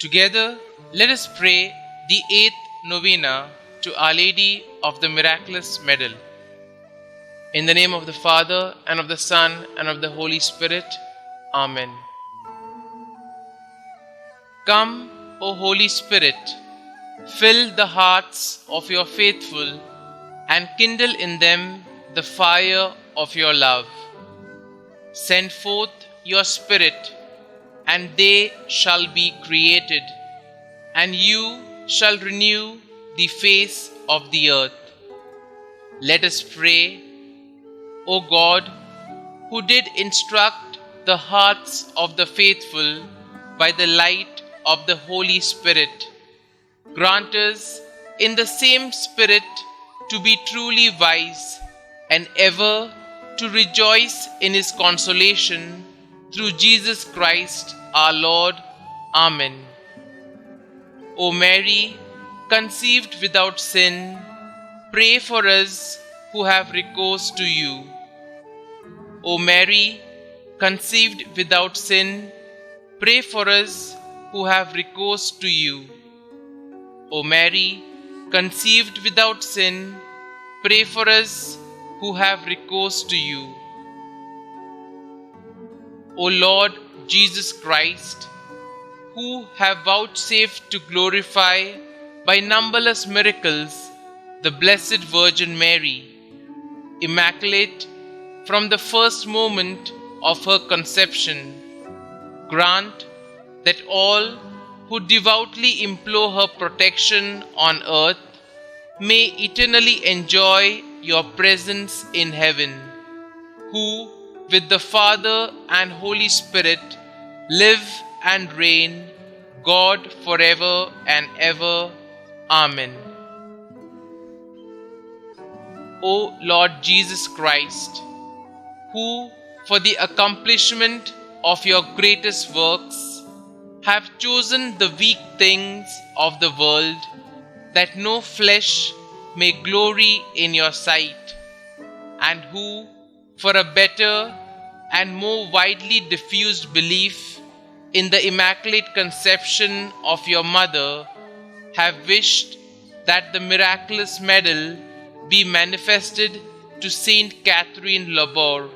Together, let us pray the 8th novena to Our Lady of the Miraculous Medal. In the name of the Father, and of the Son, and of the Holy Spirit. Amen. Come, O Holy Spirit, fill the hearts of your faithful and kindle in them the fire of your love. Send forth your Spirit, and they shall be created, and you shall renew the face of the earth. Let us pray. O God, who did instruct the hearts of the faithful by the light of the Holy Spirit, grant us in the same Spirit to be truly wise and ever to rejoice in His consolation through Jesus Christ our Lord. Amen. O Mary, conceived without sin, pray for us who have recourse to you. O Mary, conceived without sin, pray for us who have recourse to you. O Mary, conceived without sin, pray for us who have recourse to you. O Lord Jesus Christ, who have vouchsafed to glorify by numberless miracles the Blessed Virgin Mary, immaculate from the first moment of her conception, grant that all who devoutly implore her protection on earth may eternally enjoy your presence in heaven, who with the Father and Holy Spirit live and reign, God forever and ever. Amen. O Lord Jesus Christ, who for the accomplishment of your greatest works have chosen the weak things of the world, that no flesh may glory in your sight, and who for a better and more widely diffused belief in the Immaculate Conception of your Mother, have wished that the miraculous medal be manifested to Saint Catherine Labouré.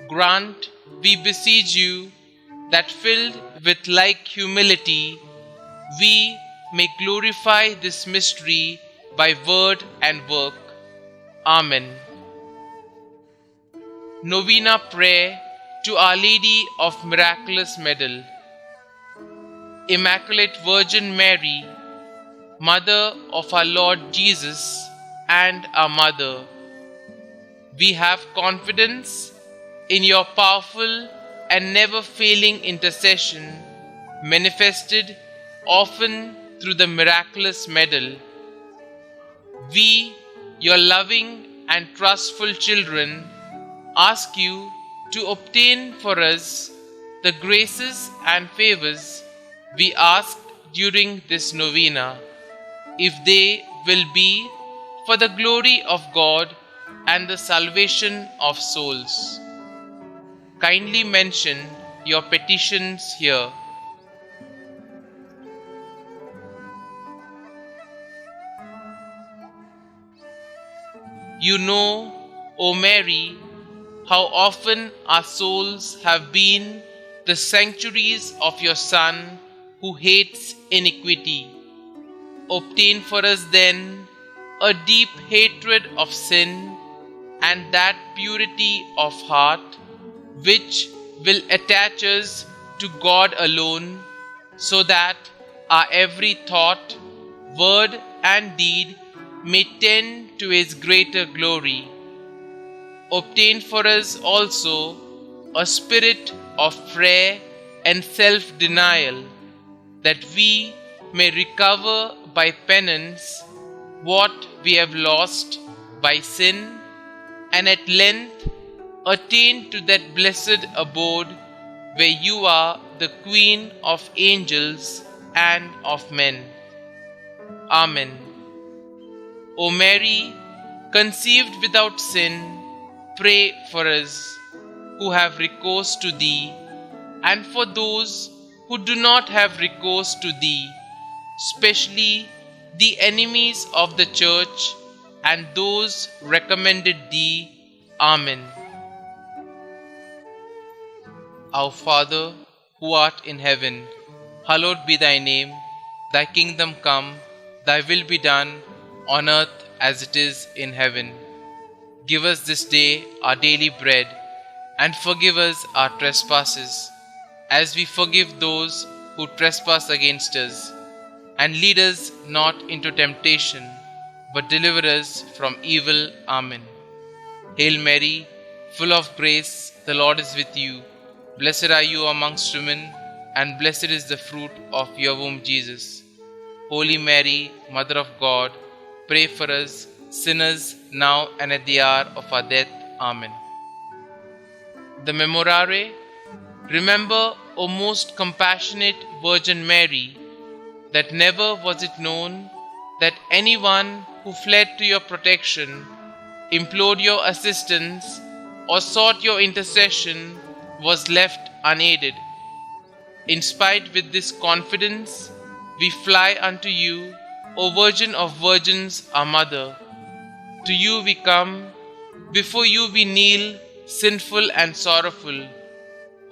Grant, we beseech you, that filled with like humility, we may glorify this mystery by word and work. Amen. Novena Prayer to Our Lady of Miraculous Medal. Immaculate Virgin Mary, Mother of our Lord Jesus and our Mother, we have confidence in your powerful and never-failing intercession, manifested often through the miraculous medal. We, your loving and trustful children, ask you to obtain for us the graces and favors we ask during this novena, if they will be for the glory of God and the salvation of souls. Kindly mention your petitions here. You know, O Mary, how often our souls have been the sanctuaries of your Son who hates iniquity. Obtain for us then a deep hatred of sin and that purity of heart which will attach us to God alone, so that our every thought, word and deed may tend to His greater glory. Obtain for us also a spirit of prayer and self-denial, that we may recover by penance what we have lost by sin, and at length attain to that blessed abode where you are the Queen of angels and of men. Amen. O Mary, conceived without sin, pray for us who have recourse to Thee, and for those who do not have recourse to thee, especially the enemies of the church and those recommended thee. Amen. Our Father, who art in heaven, hallowed be thy name. Thy kingdom come, thy will be done, on earth as it is in heaven. Give us this day our daily bread, and forgive us our trespasses, as we forgive those who trespass against us. And lead us not into temptation, but deliver us from evil. Amen. Hail Mary, full of grace, the Lord is with you. Blessed are you amongst women, and blessed is the fruit of your womb, Jesus. Holy Mary, Mother of God, pray for us sinners now and at the hour of our death. Amen. The Memorare. Remember, O most compassionate Virgin Mary, that never was it known that anyone who fled to your protection, implored your assistance, or sought your intercession was left unaided. Inspired with this confidence, we fly unto you, O Virgin of Virgins, our Mother. To you we come, before you we kneel, sinful and sorrowful.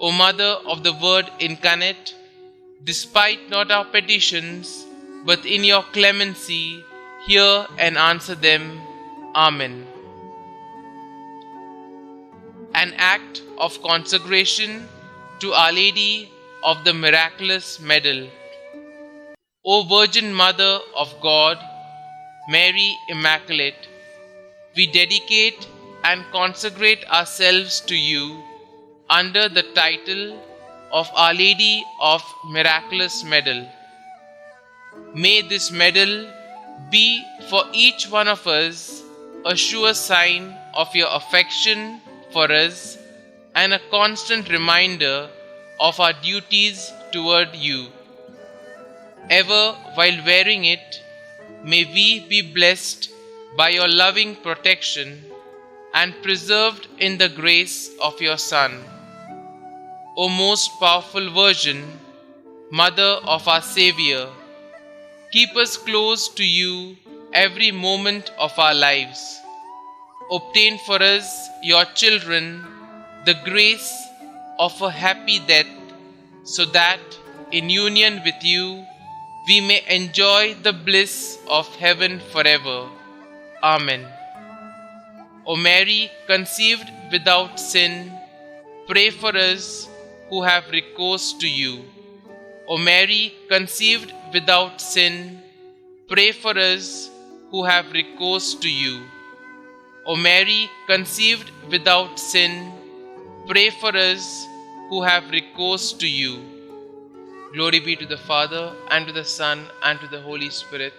O Mother of the Word incarnate, despite not our petitions, but in your clemency, hear and answer them. Amen. An act of consecration to Our Lady of the Miraculous Medal. O Virgin Mother of God, Mary Immaculate, we dedicate and consecrate ourselves to you under the title of Our Lady of Miraculous Medal. May this medal be for each one of us a sure sign of your affection for us and a constant reminder of our duties toward you. Ever while wearing it, may we be blessed by your loving protection and preserved in the grace of your Son. O most powerful Virgin, Mother of our Saviour, keep us close to you every moment of our lives. Obtain for us, your children, the grace of a happy death, so that, in union with you, we may enjoy the bliss of heaven forever. Amen. O Mary, conceived without sin, pray for us who have recourse to you. O Mary, conceived without sin, pray for us who have recourse to you. O Mary, conceived without sin, pray for us who have recourse to you. Glory be to the Father, and to the Son, and to the Holy Spirit,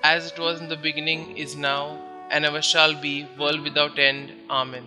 as it was in the beginning, is now, and ever shall be, world without end. Amen.